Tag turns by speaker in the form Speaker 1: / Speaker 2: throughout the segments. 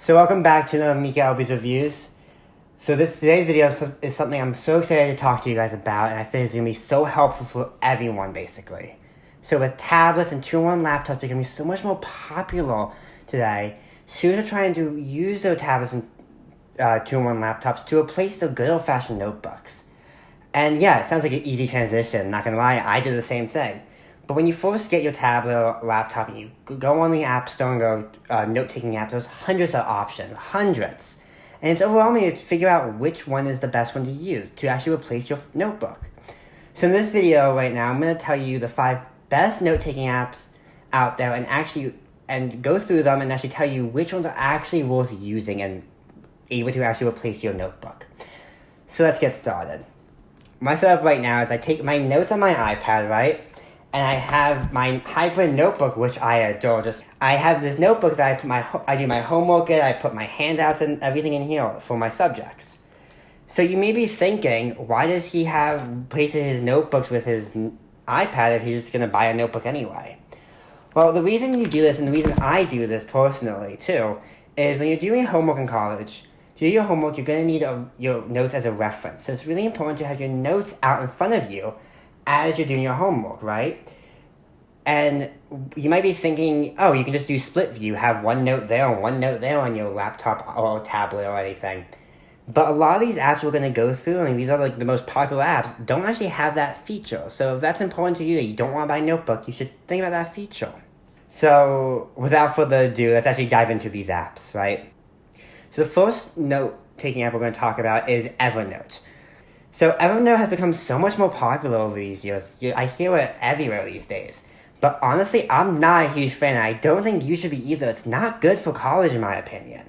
Speaker 1: So welcome back to the Mika Albies Reviews. So today's video is something I'm so excited to talk to you guys about, and I think it's going to be so helpful for everyone, basically. So with tablets and 2-in-1 laptops becoming so much more popular today, students are trying to use their tablets and 2-in-1 laptops to replace their good old-fashioned notebooks. And yeah, it sounds like an easy transition, not going to lie, I did the same thing. But when you first get your tablet or laptop and you go on the App Store and go note-taking app, there's hundreds of options, hundreds. And it's overwhelming to figure out which one is the best one to use to actually replace your notebook. So in this video right now, I'm going to tell you the 5 best note-taking apps out there and go through them and actually tell you which ones are actually worth using and able to actually replace your notebook. So let's get started. My setup right now is I take my notes on my iPad, right? And I have my hybrid notebook, which I adore. I have this notebook that I do my homework in, I put my handouts and everything in here for my subjects. So you may be thinking, why does he have places his notebooks with his iPad if he's just going to buy a notebook anyway? Well, the reason you do this, and the reason I do this personally too, is when you're doing homework in college, to do your homework, you're going to need your notes as a reference. So it's really important to have your notes out in front of you as you're doing your homework, right? And you might be thinking, oh, you can just do split view, have one note there and one note there on your laptop or tablet or anything. But a lot of these apps we're going to go through, and these are like the most popular apps, don't actually have that feature. So if that's important to you, that you don't want to buy a notebook, you should think about that feature. So without further ado, let's actually dive into these apps, right? So the first note-taking app we're going to talk about is Evernote. So Evernote has become so much more popular over these years. I hear it everywhere these days. But honestly, I'm not a huge fan. I don't think you should be either. It's not good for college, in my opinion.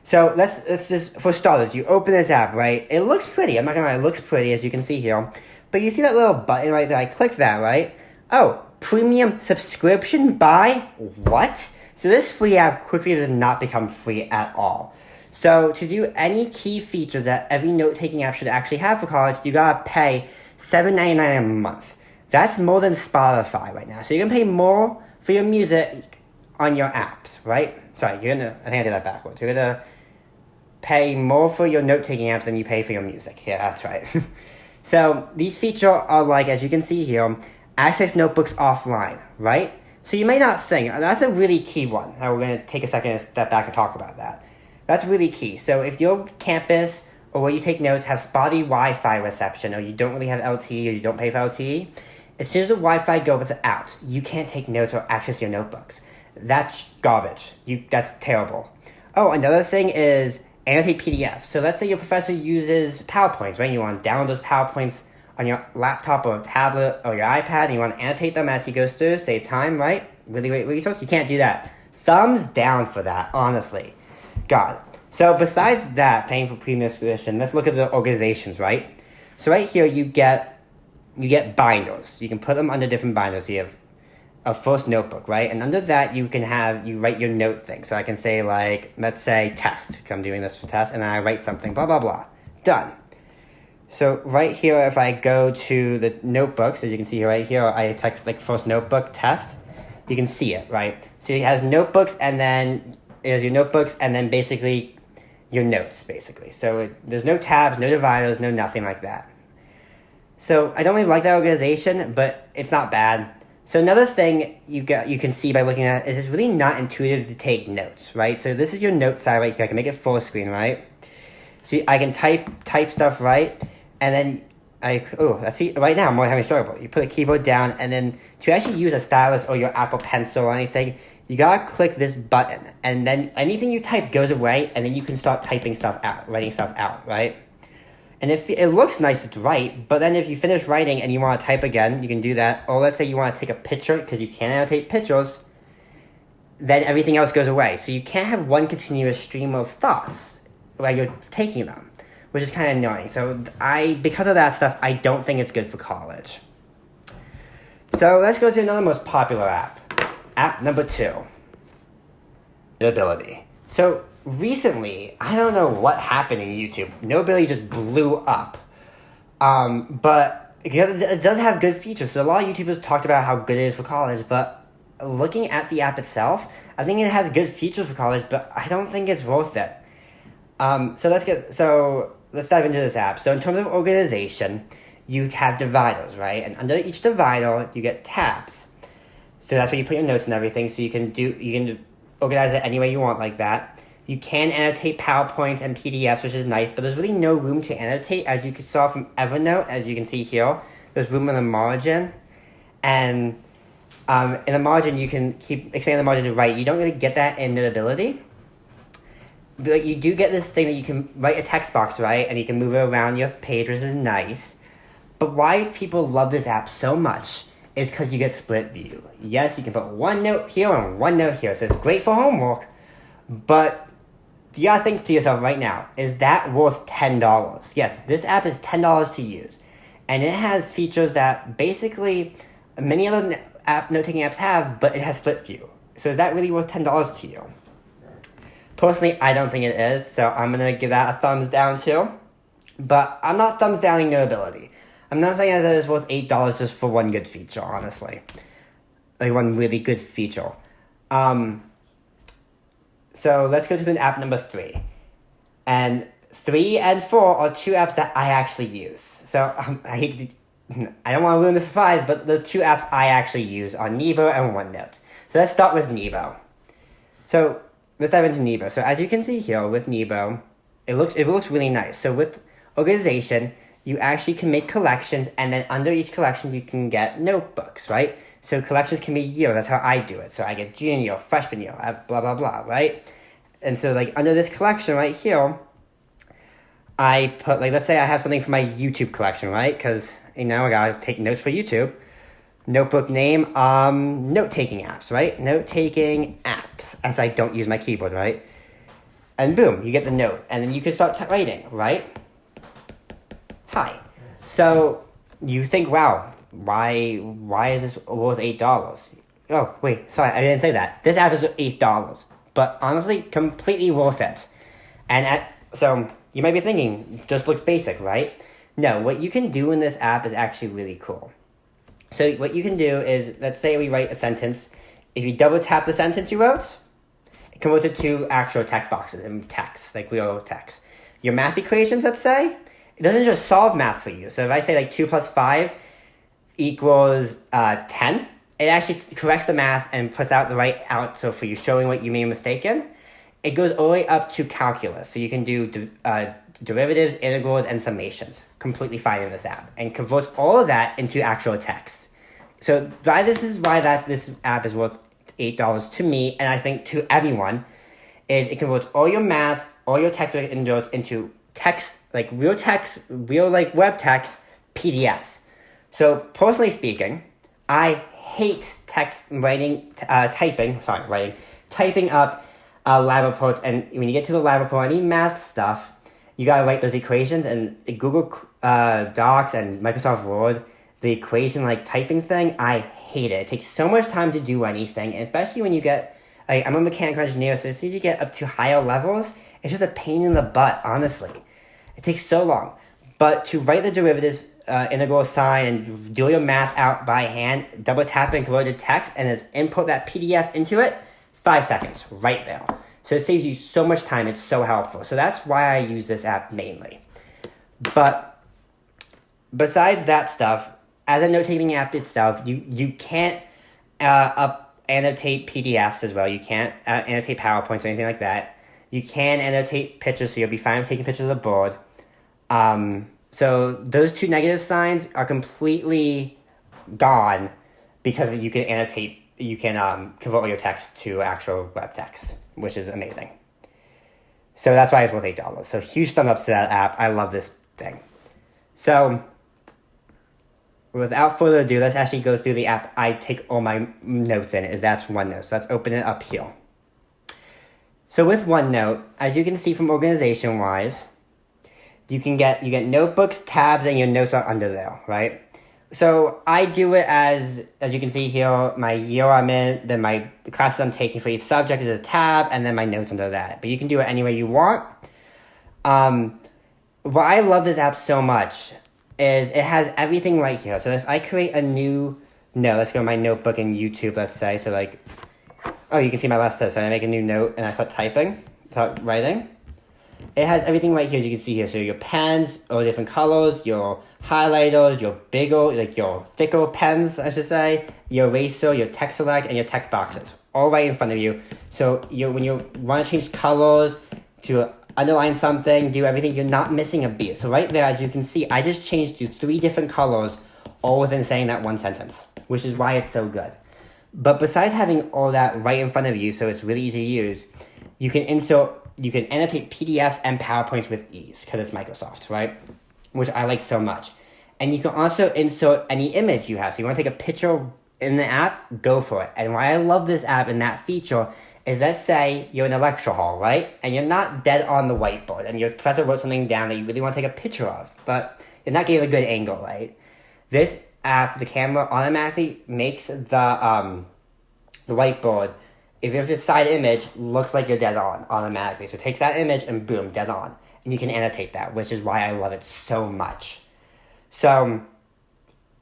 Speaker 1: So let's just, for starters, you open this app, right? It looks pretty. I'm not going to lie, it looks pretty, as you can see here. But you see that little button right there? I click that, right? Oh, premium subscription by what? So this free app quickly does not become free at all. So to do any key features that every note-taking app should actually have for college, you gotta pay $7.99 a month. That's more than Spotify right now. So you're gonna pay more for your music on your apps, right? Sorry, I think I did that backwards. You're gonna pay more for your note-taking apps than you pay for your music. Yeah, that's right. So these features are like, as you can see here, access notebooks offline, right? So you may not think, that's a really key one. Now we're gonna take a second and step back and talk about that. That's really key. So if your campus or where you take notes have spotty Wi-Fi reception, or you don't really have LTE, or you don't pay for LTE, as soon as the Wi-Fi goes out, you can't take notes or access your notebooks. That's garbage. That's terrible. Oh, another thing is annotate PDFs. So let's say your professor uses PowerPoints, right? You want to download those PowerPoints on your laptop or tablet or your iPad, and you want to annotate them as he goes through, save time, right? Really great resource. You can't do that. Thumbs down for that, honestly. God. So besides that, paying for premium subscription, let's look at the organizations, right? So right here, you get binders. You can put them under different binders. You have a first notebook, right? And under that, you write your note thing. So I can say, like, let's say test. I'm doing this for test, and I write something, blah, blah, blah. Done. So right here, if I go to the notebooks, as you can see here, right here, I text, like, first notebook, test. You can see it, right? So it has notebooks, and then is your notebooks, and then basically your notes, basically. So there's no tabs, no dividers, no nothing like that. So I don't really like that organization, but it's not bad. So another thing you can see by looking at it is it's really not intuitive to take notes, right? So this is your note side right here. I can make it full screen, right? So I can type stuff, right? And then see, right now I'm more having struggle. You put a keyboard down, and then to actually use a stylus or your Apple Pencil or anything, you gotta click this button, and then anything you type goes away, and then you can start typing stuff out, writing stuff out, right? And if it looks nice to write, but then if you finish writing and you want to type again, you can do that. Or let's say you want to take a picture, because you can't annotate pictures, then everything else goes away. So you can't have one continuous stream of thoughts while you're taking them, which is kind of annoying. So because of that stuff, I don't think it's good for college. So let's go to another most popular app. App number 2, Notability. So recently, I don't know what happened in YouTube. Notability just blew up. But because it does have good features. So a lot of YouTubers talked about how good it is for college, but looking at the app itself, I think it has good features for college, but I don't think it's worth it. So let's dive into this app. So in terms of organization, you have dividers, right? And under each divider, you get tabs. So that's where you put your notes and everything. So you can organize it any way you want like that. You can annotate PowerPoints and PDFs, which is nice, but there's really no room to annotate. As you saw from Evernote, as you can see here, there's room in the margin. And in the margin, you can keep expanding the margin to right. You don't really get that in Notability. But you do get this thing that you can write a text box, right? And you can move it around your page, which is nice. But why people love this app so much is because you get split view. Yes, you can put one note here and one note here. So it's great for homework. But you gotta think to yourself right now, is that worth $10? Yes, this app is $10 to use. And it has features that basically many other note-taking apps have, but it has split view. So is that really worth $10 to you? Personally, I don't think it is, so I'm going to give that a thumbs down too. But I'm not thumbs downing Notability. I'm not saying that it's worth $8 just for one good feature, honestly. Like one really good feature. So let's go to the app number 3. And 3 and 4 are two apps that I actually use. So I don't want to ruin the surprise, but the two apps I actually use are Nebo and OneNote. So let's start with Nebo. So let's dive into Nebo. So as you can see here with Nebo, it looks really nice. So with organization, you actually can make collections, and then under each collection you can get notebooks, right? So collections can be year. That's how I do it. So I get junior year, freshman year, blah blah blah, right? And so like under this collection right here, I put let's say I have something for my YouTube collection, right? Because I gotta take notes for YouTube. Notebook name, note-taking apps, right? Note-taking apps, as I don't use my keyboard, right? And boom, you get the note. And then you can start writing, right? Hi. So you think, wow, why is this worth $8? Oh, wait, sorry, I didn't say that. This app is $8. But honestly, completely worth it. So you might be thinking, just looks basic, right? No, what you can do in this app is actually really cool. So what you can do is, let's say we write a sentence. If you double tap the sentence you wrote, it converts it to actual text boxes and text, like real text. Your math equations, let's say, it doesn't just solve math for you. So if I say 2 plus 5 equals 10, it actually corrects the math and puts out the right answer for you, showing what you made a mistake in. It goes all the way up to calculus. So you can do derivatives, integrals, and summations completely fine in this app, and converts all of that into actual text. So this app is worth $8 to me, and I think to everyone, is it converts all your math, all your text into text, like real text, real web text, PDFs. So personally speaking, I hate typing up lab reports, and when you get to the lab report, any math stuff, you gotta write those equations, and Google Docs and Microsoft Word, the equation typing thing, I hate it. It takes so much time to do anything, and especially when you get, I'm a mechanical engineer, so as soon as you get up to higher levels, it's just a pain in the butt, honestly. It takes so long. But to write the derivatives, integral sign, and do your math out by hand, double tap and convert to text, and just input that PDF into it, 5 seconds, right there. So it saves you so much time. It's so helpful. So that's why I use this app mainly. But besides that stuff, as a note-taking app itself, you can't annotate PDFs as well. You can't annotate PowerPoints or anything like that. You can annotate pictures, so you'll be fine with taking pictures of the board. So those two negative signs are completely gone because you can annotate. You can convert all your text to actual web text, which is amazing. So that's why it's worth $8. So huge thumb ups to that app. I love this thing. So without further ado, let's actually go through the app I take all my notes in. That's OneNote. So let's open it up here. So with OneNote, as you can see from organization-wise, you get notebooks, tabs, and your notes are under there, right? So I do it as you can see here, my year I'm in, then my classes I'm taking for each subject is a tab, and then my notes under that. But you can do it any way you want. Why I love this app so much is it has everything right here. So if I create a new No, let's go to my notebook and YouTube, let's say. So like, oh, you can see my last step. So I make a new note and I start typing, start writing. It has everything right here, as you can see here. So your pens, all different colors, your highlighters, your bigger, like your thicker pens, I should say, your eraser, your text select, and your text boxes, all right in front of you. So when you want to change colors, to underline something, do everything, you're not missing a beat. So right there, as you can see, I just changed to 3 different colors, all within saying that one sentence, which is why it's so good. But besides having all that right in front of you, so it's really easy to use, you can annotate PDFs and PowerPoints with ease, because it's Microsoft, right? Which I like so much. And you can also insert any image you have. So you want to take a picture in the app, go for it. And why I love this app and that feature is, let's say you're in a lecture hall, right? And you're not dead on the whiteboard, and your professor wrote something down that you really want to take a picture of, but you're not getting a good angle, right? This app, the camera automatically makes the whiteboard, if it's a side image, looks like you're dead on automatically. So it takes that image and boom, dead on. And you can annotate that, which is why I love it so much. So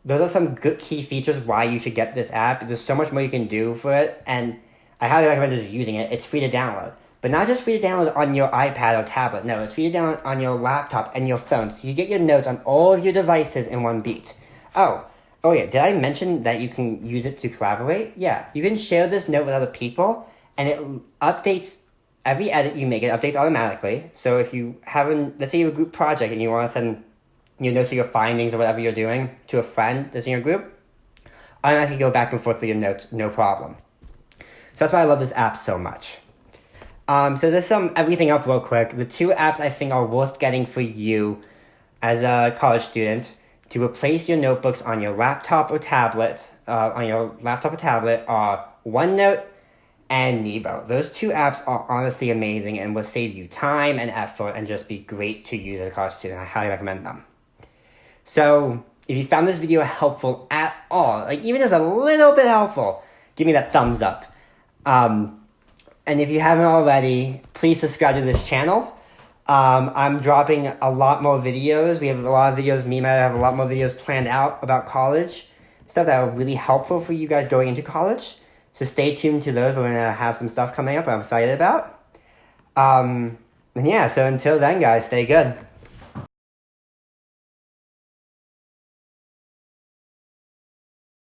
Speaker 1: those are some good key features why you should get this app. There's so much more you can do for it, and I highly recommend just using it. It's free to download. But not just free to download on your iPad or tablet. No, it's free to download on your laptop and your phone. So you get your notes on all of your devices in one beat. Oh yeah, did I mention that you can use it to collaborate? Yeah, you can share this note with other people, and it updates every edit you make. It updates automatically. So if you let's say you have a group project and you want to send your notes or your findings or whatever you're doing to a friend that's in your group, automatically go back and forth with your notes, no problem. So that's why I love this app so much. So there's everything up real quick. The 2 apps I think are worth getting for you as a college student to replace your notebooks on your laptop or tablet. Are OneNote and Nebo. Those 2 apps are honestly amazing and will save you time and effort and just be great to use as a college student. I highly recommend them. So if you found this video helpful at all, like even just a little bit helpful, give me that thumbs up. And if you haven't already, please subscribe to this channel. I'm dropping a lot more videos. We have a lot of videos. Me and Matt have a lot more videos planned out about college. Stuff that are really helpful for you guys going into college. So stay tuned to those. We're going to have some stuff coming up I'm excited about. And yeah, so until then, guys, stay good.